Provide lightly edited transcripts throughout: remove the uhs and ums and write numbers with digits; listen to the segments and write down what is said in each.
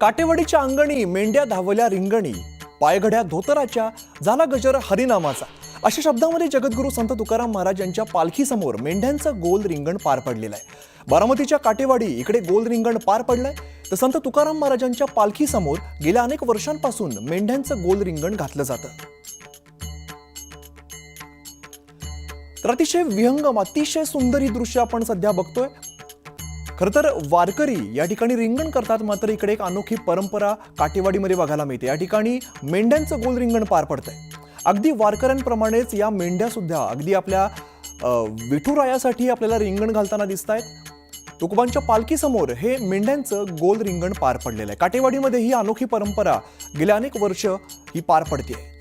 काटेवाडीच्या अंगणी मेंढ्या धावल्या रिंगणी, पायघड्या धोतराच्या झाला गजर हरिनामाचा, अशा शब्दांमध्ये जगद्गुरू संत तुकाराम महाराज यांच्या पालखीसमोर मेंढ्यांचं गोल रिंगण पार पडलेलं आहे। बारामतीच्या काटेवाडी इकडे गोल रिंगण पार पडलंय, तर संत तुकाराम महाराजांच्या पालखीसमोर गेल्या अनेक वर्षांपासून मेंढ्यांचं गोल रिंगण घातलं जातं। तर अतिशय विहंगम, अतिशय सुंदर ही दृश्य आपण सध्या बघतोय। खरं तर वारकरी या ठिकाणी रिंगण करतात, मात्र इकडे एक अनोखी परंपरा काटेवाडीमध्ये बघायला मिळते। या ठिकाणी मेंढ्यांचं गोल रिंगण पार पडतंय। अगदी वारकऱ्यांप्रमाणेच या मेंढ्या सुद्धा अगदी आपल्या विठुरायासाठी आपल्याला रिंगण घालताना दिसतायत। तुकोबांच्या पालखीसमोर हे मेंढ्यांचं गोल रिंगण पार पडलेलं आहे। काटेवाडीमध्ये ही अनोखी परंपरा गेल्या अनेक वर्ष ही पार पडते।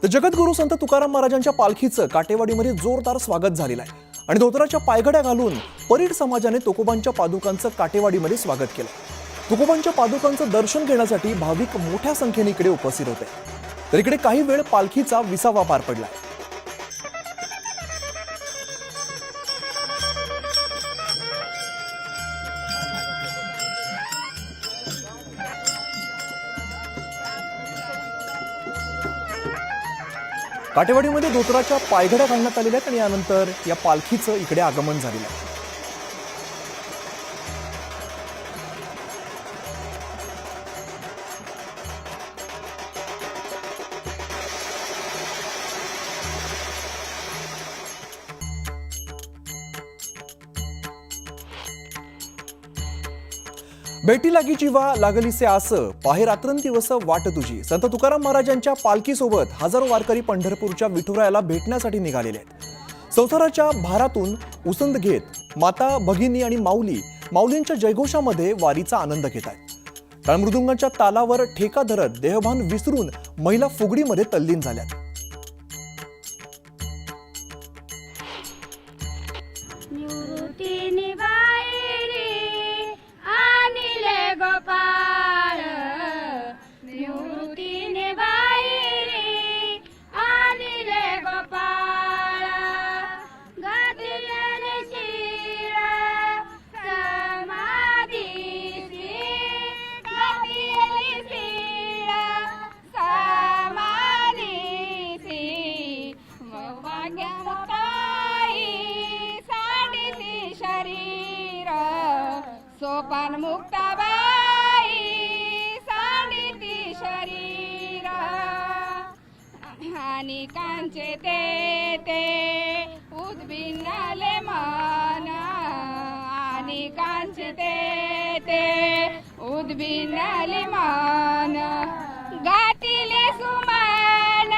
तर जगद्गुरू संत तुकाराम महाराजांच्या पालखीचं काटेवाडीमध्ये जोरदार स्वागत झालेलं आहे आणि धोतराच्या पायघड्या घालून परीड समाजाने तुकोबांच्या पादुकांचं काटेवाडीमध्ये स्वागत केलं। तुकोबांच्या पादुकांचं दर्शन घेण्यासाठी भाविक मोठ्या संख्येने इकडे उपस्थित होते। तर इकडे काही वेळ पालखीचा विसावा पार पडला। काटेवाडीमध्ये धोतराच्या पायघड्या घालण्यात आलेल्या आहेत आणि यानंतर या पालखीचं इकडे आगमन झालेलं आहे। भेटी लागी जीवा लागलीसे आस, पाहे रात्रंदिवस वाट तुझी। संत तुकाराम महाराजांच्या पालखीसोबत हजारो वारकरी पंढरपूरच्या विठुरायाला भेटण्यासाठी निघालेले आहेत। संसाराच्या भारातून उसंत घेत माता, भगिनी आणि माऊलींच्या जयघोषामध्ये वारीचा आनंद घेत आहेत। टाळमृदुंगाच्या तालावर ठेका धरत देहभान विसरून महिला फुगडीमध्ये तल्लीन झाल्यात। सोपान मुक्ताबाई सांडिती शरीर आणि कांचे ते उद्भिन्नले मन आणि कांचे ते उद्भिन्नले मन गाठिले सुमन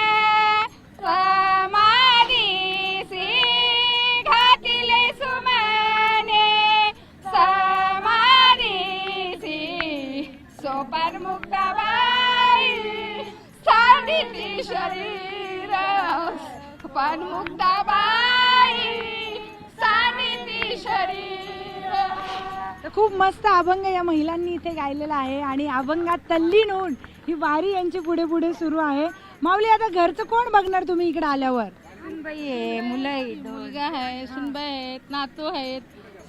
समाधीसी घातिले सुमने सोपान मुक्ताबाई सांडिती शरीर सोपान मुक्ताबाई सांडिती शरीर। खूप मस्त अभंग या महिलांनी इथे गायलेला आहे आणि अभंगात तल्लीन होऊन ही वारी यांची पुढे पुढे सुरू आहे। माऊली, आता घरचं कोण बघणार तुम्ही इकडे आल्यावर? सुनबाई आहे, मुलं आहेत, मुलगा आहे, सुनबाई आहेत, नातू आहेत,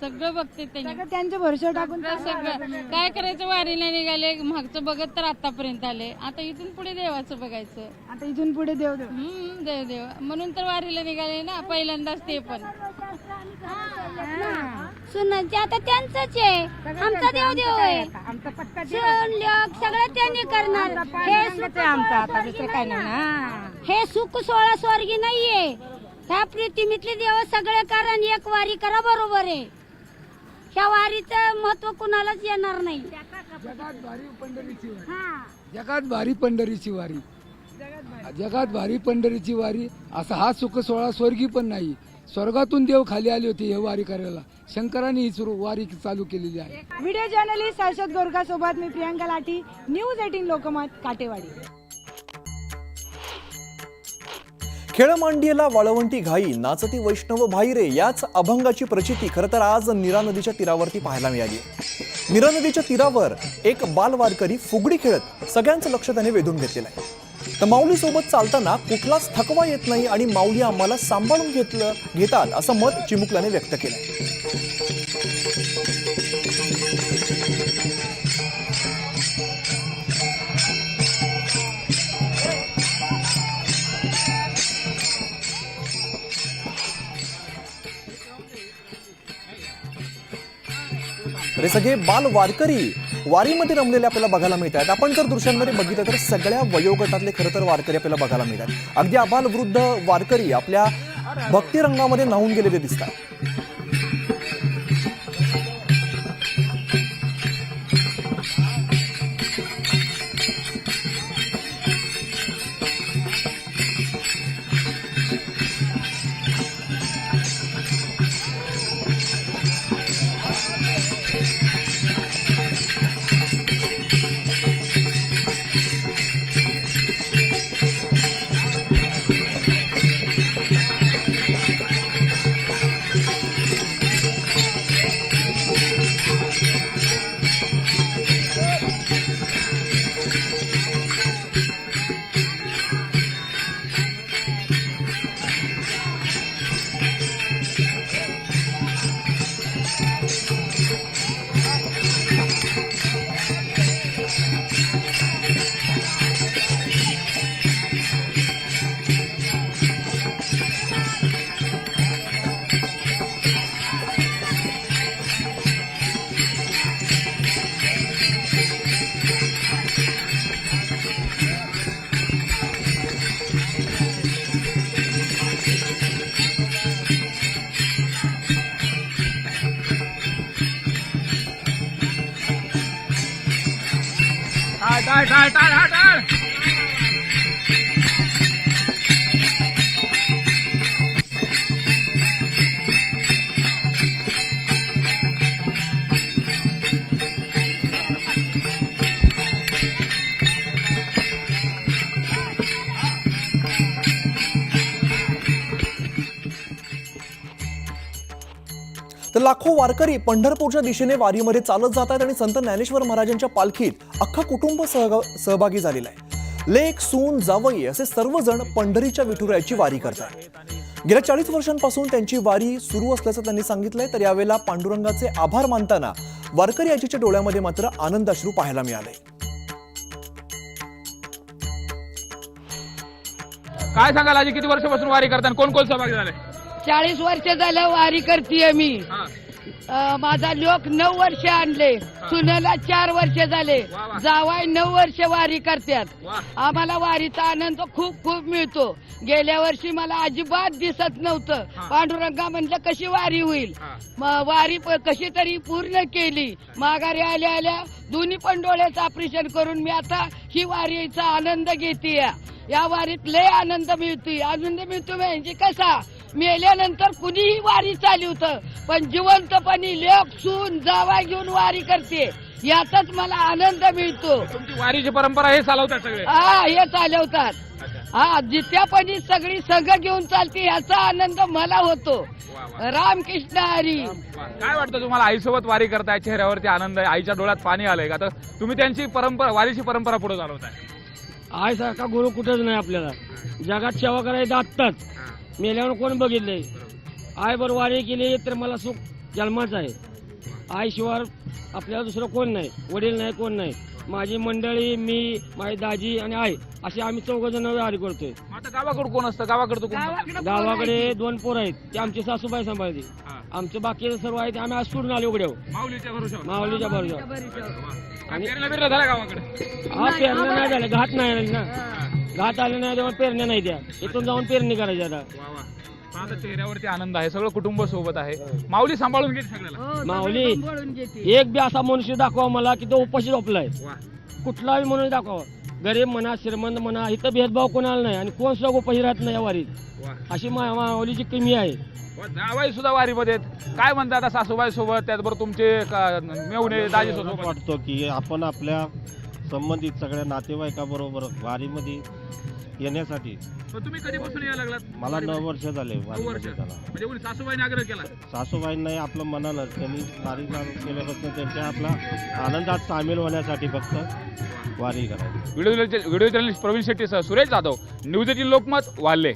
सगळं बघते त्यांच्या भरवशावर टाकून सगळं काय करायचं। वारीला निघाले, मागचं बघत तर आतापर्यंत आले, आता इथून पुढे देवाचं बघायचं। आता इथून पुढे देव देव म्हणून तर वारीला निघाले ना पहिल्यांदाच। ते पण सुनांचे आता त्यांचंच आहे, आमचा देव आहे, सगळं त्यांनी करणार। हे सुख सोळा स्वर्गी नाहीये, ह्या पृथ्वीतले देव सगळे करा आणि एक वारी करा, बरोबर आहे। ह्या वारीचं महत्व कुणालाच येणार नाही। जगात भारी पंढरीची वारी, जगात भारी पंढरीची वारी असा हा सुख सोळा स्वर्गी पण नाही। स्वर्गातून देव खाली आले होते हे वारी करायला, शंकरांनी ही वारी चालू केलेली आहे। व्हिडिओ जर्नलिस्ट हर्षद गोरका सोबत मी प्रियांका लाठी, न्यूज 18 लोकमत, काटेवाडी। खेळ मांडियेला वाळवंटी घाई, नाचती वैष्णव भाई रे, याच अभंगाची प्रचिती खरं तर आज नीरा नदीच्या तीरावरती पाहायला मिळाली। नीरा नदीच्या तीरावर एक बालवारकरी फुगडी खेळत सगळ्यांचं लक्ष त्याने वेधून घेतलेलं आहे। तर माऊली सोबत चालताना कुठलाच थकवा येत नाही आणि माऊली आम्हाला सांभाळून घेतात असं मत चिमुकल्याने व्यक्त केलंय. हे सगळे बाल वारकरी वारीमध्ये रमलेले आपल्याला बघायला मिळतात. आपण जर दृश्यांमध्ये बघितलं तर सगळ्या वयोगटातले खरं तर वारकरी आपल्याला बघायला मिळतात. अगदी आबाल वृद्ध वारकरी आपल्या भक्ती रंगामध्ये न्हावून गेलेले दिसतात. तर लाखो वारकरी पंढरपूरच्या दिशेने वारीमध्ये चालत जात आहेत आणि संत ज्ञानेश्वर महाराजांच्या पालखीत अख्खा कुटुंब सहभागी झालेलं आहे. लेक, सून, जावई असे सर्वजण पंढरीच्या विठुरायाची वारी करतात. गेल्या 40 वर्षांपासून त्यांची वारी सुरू असल्याचं त्यांनी सांगितलंय. तर यावेळेला पांडुरंगाचे आभार मानताना वारकरी आजीच्या डोळ्यामध्ये मात्र आनंदाश्रू पाहायला मिळाले. काय सांगाल आजी, किती वर्षापासून वारी करताना कोण कोण सहभागी झाले? 40 वर्ष झालं वारी करतेय मी. माझा लोक 9 वर्ष आणले, सुनेला 4 वर्ष झाले, जावाई 9 वर्ष वारी करतात. आम्हाला वारीचा आनंद खूप खूप मिळतो. गेल्या वर्षी मला अजिबात दिसत नव्हतं. पांडुरंगा म्हणलं कशी वारी होईल, वारी कशी तरी पूर्ण केली. माघारी आल्या आल्या दोन्ही पण डोळ्याचं ऑपरेशन करून मी आता ही वारीचा आनंद घेते. या वारीत लय आनंद मिळतोय. आनंद मिळतो म्हणजे कसा, मेल्यानंतर कुणीही वारी चालवतं, पण जिवंतपणी लेक, सून, जावा घेऊन वारी करते, याचाच मला आनंद मिळतो. तुमची वारीची परंपरा हे चालवतात सगळे? हा, हे चालवतात. हा, जित्यापणी सगळी संघ घेऊन चालते, याचा आनंद मला होतो. रामकृष्ण हरी. काय वाटतं तुम्हाला, आईसोबत वारी करताय, चेहऱ्यावरती आनंद आहे, आईच्या डोळ्यात पाणी आलंय का? तर तुम्ही त्यांची परंपरा, वारीची परंपरा पुढे चालवताय. आईसारखा गुरु कुठंच नाही आपल्याला. जगात सेवा करायचं आत्ताच, मेल्यावर कोण बघितलंय. आई बरोबर वारी केली तर मला सुख जन्माचं आहे. आईशिवाय आपल्याला दुसरं कोण नाही, वडील नाही, कोण नाही. माझी मंडळी, मी, माझी दाजी आणि आई असे आम्ही 4 जण वारी करतोय. आता गावाकडे कोण असतं? गावाकडे गावाकडे 2 पोरं आहेत, ते आमची सासूबाई सांभाळते. आमचं बाकी सर्व आहेत, आम्ही आज सोडून आलो उघड्यावर, माऊलीच्या भरोशावर. माऊलीच्या बरोबर. आणि पेरण्या झाल्या गावाकडे? हा, पेरण्या नाही झाल्या, घाट नाही ना. घाट आले नाही तेव्हा पेरण्या नाही द्या, इथून जाऊन पेरणी करायची. आता चेहऱ्यावरती आनंद आहे, सगळं कुटुंब सोबत आहे. माऊली सांभाळून घेते सगळ्याला. माऊली एक बी असा मनुष्य दाखवा मला की तो उपाशी झोपलाय. कुठलाही मनुष्य दाखवा, गरीब म्हणा, श्रीमंत म्हणा, इथं भेदभाव कोणाला नाही आणि कोण सुद्धा उपाशी राहत नाही या वारीत. अशी माऊलीची किमी आहे. जावाई सुद्धा वारीमध्ये काय म्हणतात आता सासूबाई सोबत, त्याचबरोबर तुमचे मेवणे, दाजी सोबत? वाटतो की आपण आपल्या संबंधित सगळ्या नातेवाईकाबरोबर वारीमध्ये येण्यासाठी. पण तुम्ही कधीपासून यायला लागलात? मला 9 वर्ष झाले 9 वर्ष. वारीमध्ये त्याला. म्हणजे कोणी सासूबाईने आग्रह केला? सासूबाईंनाही आपलं मनानं त्यांनी वारी केल्यापासून त्यांच्या आपला आनंदात सामील होण्यासाठी फक्त वारी करायची. व्हिडिओ जर्नलिस्ट प्रवीण शेट्टीसह सुरेश जाधव, न्यूज 18 लोकमत, वाल्हे.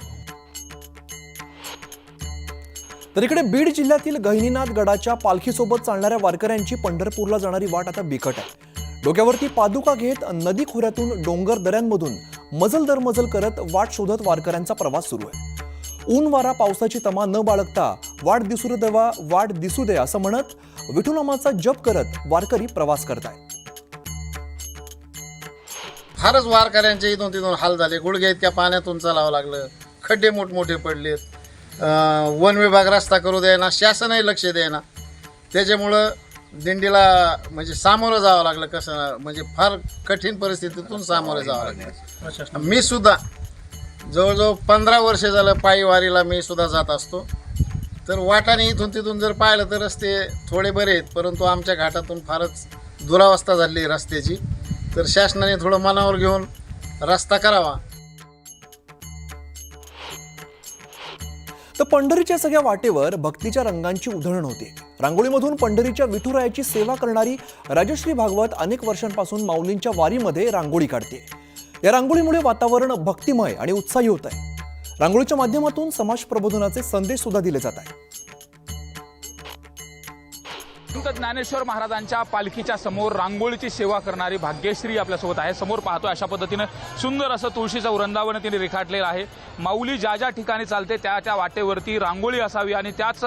तर इकडे बीड जिल्ह्यातील गहिनीनाथ गडाच्या पालखीसोबत चालणाऱ्या वारकऱ्यांची पंढरपूरला जाणारी वाट आता बिकट आहे. डोक्यावरती पादुका घेत नदी खोऱ्यातून डोंगर दऱ्यांमधून मजल दर मजल करत वाट शोधत वारकऱ्यांचा प्रवास सुरू आहे. ऊन वारा पावसाची तमा न बाळगता वाट दिसू दे असं म्हणत विठुनामाचा जप करत वारकरी प्रवास करतायत. फारच वारकऱ्यांचे इथून तिथून हाल झाले. गुडघे इतक्या पाण्यातून चालावं लागलं. खड्डे मोठमोठे पडलेत. वन विभाग रस्ता करू द्यायना, शासनही लक्ष द्यायना. त्याच्यामुळं दिंडीला म्हणजे सामोरं जावं लागलं. कसं म्हणजे फार कठीण परिस्थितीतून सामोरं जावं लागलं. मी सुद्धा जवळजवळ 15 वर्ष झालं पायी वारीला मी सुद्धा जात असतो. तर वाटाने इथून तिथून जर पाहिलं तर रस्ते थोडे बरे आहेत, परंतु आमच्या घाटातून फारच दुरावस्था झाली रस्त्याची. तर शासनाने थोडं मनावर घेऊन रस्ता करावा. तर पंढरीच्या सगळ्या वाटेवर भक्तीच्या रंगांची उधळण होते. रांगोळीमधून पंढरीच्या विठुरायाची सेवा करणारी राजश्री भागवत अनेक वर्षांपासून माऊलींच्या वारीमध्ये रांगोळी काढते. या रांगोळीमुळे वातावरण भक्तिमय आणि उत्साही होत आहे. रांगोळीच्या माध्यमातून समाज प्रबोधनाचे संदेश सुद्धा दिले जात आहेत. संत ज्ञानेश्वर महाराजांच्या पालखीच्या समोर रांगोळीची सेवा करणारी भाग्यश्री आपल्यासोबत आहे. समोर पाहतो अशा पद्धतीनं सुंदर असं तुळशीचं वृंदावन तिने रेखाटलेलं आहे. माऊली ज्या ज्या ठिकाणी चालते त्या त्या वाटेवरती रांगोळी असावी आणि त्याच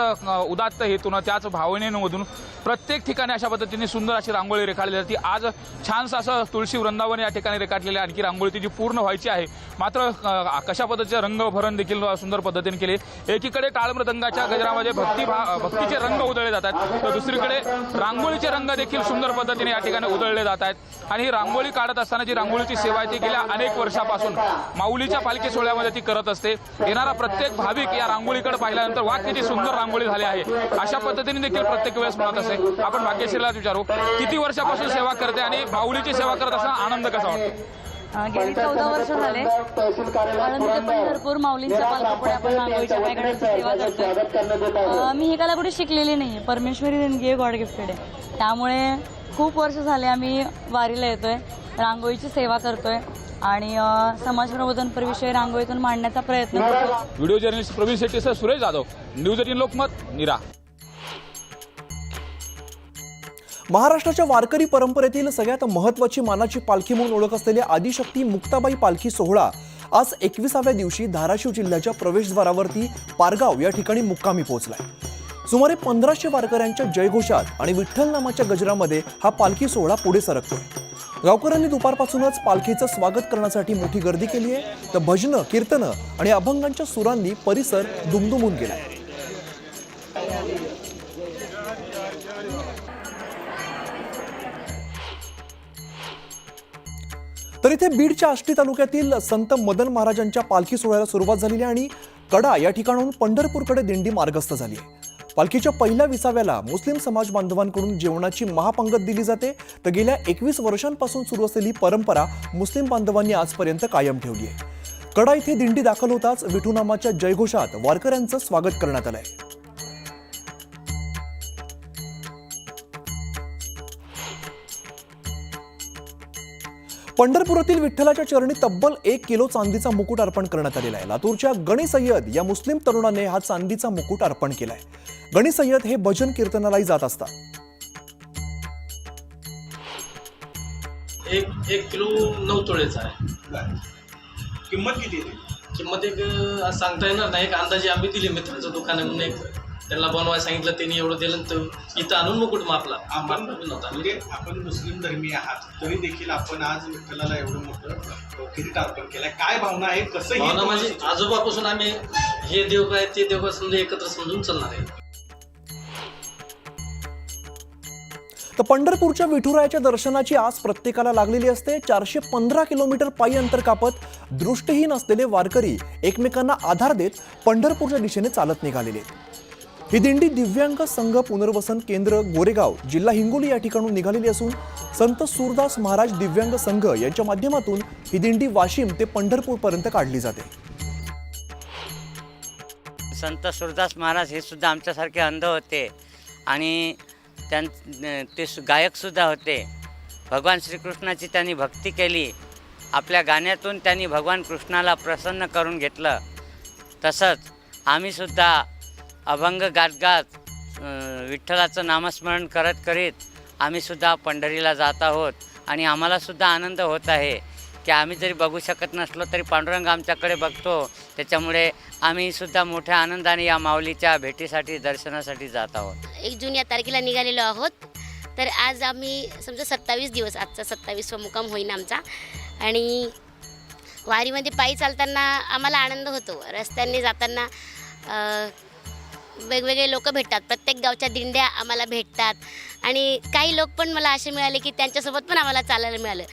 उदात्त हेतून त्याच भावनेमधून प्रत्येक ठिकाणी अशा पद्धतीने सुंदर अशी रांगोळी रेखाटली जाते. आज छानसं असं तुळशी वृंदावन या ठिकाणी रेखाटलेले. आणखी रांगोळी ती जी पूर्ण व्हायची आहे, मात्र कशा पद्धतीचे रंगभरण देखील सुंदर पद्धतीने केले. एकीकडे टाळमृदंगाच्या गजरामध्ये भक्तीचे रंग उधळले जातात, तर दुसरीकडे रांगोळीचे रंग देखील सुंदर पद्धतीने या ठिकाणी उधळले जात आहेत. आणि ही रांगोळी काढत असताना जी रांगोळीची सेवा आहे ती गेल्या अनेक वर्षापासून माऊलीच्या पालखी सोहळ्यामध्ये ती करत असते. येणारा प्रत्येक भाविक या रांगोळीकडे पाहिल्यानंतर वा किती सुंदर रांगोळी झाली आहे अशा पद्धतीने देखील प्रत्येक वेळेस म्हणत असते. आपण भाग्यश्रीला विचारू, किती वर्षापासून सेवा करते आणि माऊलीची सेवा करत असताना आनंद कसा वाटतो? गेली 14 वर्ष झाले आळंदी ते पंढरपूर माऊलींच्या पालखीपुढे आपण रांगोळीच्या पायगड्यांची सेवा करतोय. मी ही कला कुठे शिकलेली नाही, परमेश्वरी देणगी आहे, गॉड गिफ्टेड आहे. त्यामुळे खूप वर्ष झाले आम्ही वारीला येतोय, रांगोळीची सेवा करतोय आणि समाज प्रबोधनपर विषय रांगोळीतून मांडण्याचा प्रयत्न करतो. व्हिडिओ जर्नलिस्ट प्रवीण शेट्टीसह सुरेश जाधव, न्यूज 18 लोकमत, नीरा. महाराष्ट्राच्या वारकरी परंपरेतील सगळ्यात महत्त्वाची मानाची पालखी म्हणून ओळख असलेल्या आदिशक्ती मुक्ताबाई पालखी सोहळा आज 21व्या दिवशी धाराशिव जिल्ह्याच्या प्रवेशद्वारावरती पारगाव या ठिकाणी मुक्कामी पोहोचलाय. सुमारे 1500 वारकऱ्यांच्या जयघोषात आणि विठ्ठल नामाच्या गजरामध्ये हा पालखी सोहळा पुढे सरकतोय. गावकऱ्यांनी दुपारपासूनच पालखीचं स्वागत करण्यासाठी मोठी गर्दी केली आहे. तर भजनं, कीर्तनं आणि अभंगांच्या सुरांनी परिसर दुमदुमून गेलाय. तर इथे बीडच्या आष्टी तालुक्यातील संत मदन महाराजांच्या पालखी सोहळ्याला सुरुवात झालेली आहे आणि कडा या ठिकाणाहून पंढरपूरकडे दिंडी मार्गस्थ झाली आहे. पालखीच्या पहिल्या विसाव्याला मुस्लिम समाज बांधवांकडून जेवणाची महापंगत दिली जाते. तर गेल्या 21 वर्षांपासून सुरू असलेली परंपरा मुस्लिम बांधवांनी आजपर्यंत कायम ठेवली आहे. कडा इथे दिंडी दाखल होताच विठुनामाच्या जयघोषात वारकऱ्यांचं स्वागत करण्यात आलंय. पंढरपुरातील विठ्ठलाच्या चरणी तब्बल 1 किलो चांदीचा मुकुट अर्पण करण्यात आलेला आहे. लातूरच्या गणी सय्यद या मुस्लिम तरुणाने हा चांदीचा मुकुट अर्पण केलाय. गणी सय्यद हे भजन कीर्तनालाही जात असतात. 1 किलो 9 तोळेचा आहे. किंमत किती? किंमत एक सांगता येणार नाही, एक अंदाजे आम्ही दिली. मित्राचं दुकान आहे म्हणून एक त्यांना बनवायला सांगितलं, त्यांनी एवढं दिलं तर इथं आणून मुकुट मापला. म्हणजे आपण मुस्लिम धर्मीय आहात तरी देखील आपण आज विठ्ठलाला एवढं मोठं किरीट अर्पण केलंय. काय भावना आहे? कसं भावना म्हणजे आजोबापासून आम्ही हे देव काय ते देव काय समजा एकत्र समजून चालणार आहे. तर पंढरपूरच्या विठुरायाच्या दर्शनाची आस प्रत्येकाला लागलेली असते. 415 किलोमीटर पायी अंतर कापत दृष्टीहीन असलेले वारकरी एकमेकांना आधार देत पंढरपूरच्या दिशेने चालत निघालेले. ही दिंडी दिव्यांग संघ पुनर्वसन केंद्र गोरेगाव जिल्हा हिंगोली या ठिकाणून निघालेली असून संत सूरदास महाराज दिव्यांग संघ यांच्या माध्यमातून ही दिंडी वाशिम ते पंढरपूरपर्यंत काढली जाते. संत सुरदास महाराज हे सुद्धा आमच्यासारखे अंध होते आणि ते गायकसुद्धा होते. भगवान श्रीकृष्णाची त्यांनी भक्ती केली. आपल्या गाण्यातून त्यांनी भगवान कृष्णाला प्रसन्न करून घेतलं. तसंच आम्हीसुद्धा अभंग गात गात विठ्ठलाचं नामस्मरण करत करीत आम्हीसुद्धा पंढरीला जात आहोत. आणि आम्हालासुद्धा आनंद होत आहे की आम्ही जरी बघू शकत नसलो तरी पांडुरंग आमच्याकडे बघतो. त्याच्यामुळे आम्हीसुद्धा मोठ्या आनंदाने या माऊलीच्या भेटीसाठी दर्शनासाठी जात आहोत. 1 जून या तारखेला निघालेलो आहोत. तर आज आम्ही समजा 27 दिवस, आजचा 27वा मुक्काम होईन आमचा. आणि वारीमध्ये पायी चालताना आम्हाला आनंद होतो. रस्त्याने जाताना वेगवेगळे लोक भेटतात. प्रत्येक गावच्या दिंड्या आम्हाला भेटतात आणि काही लोक पण मला असे मिळाले की त्यांच्यासोबत पण आम्हाला चालायला मिळालं.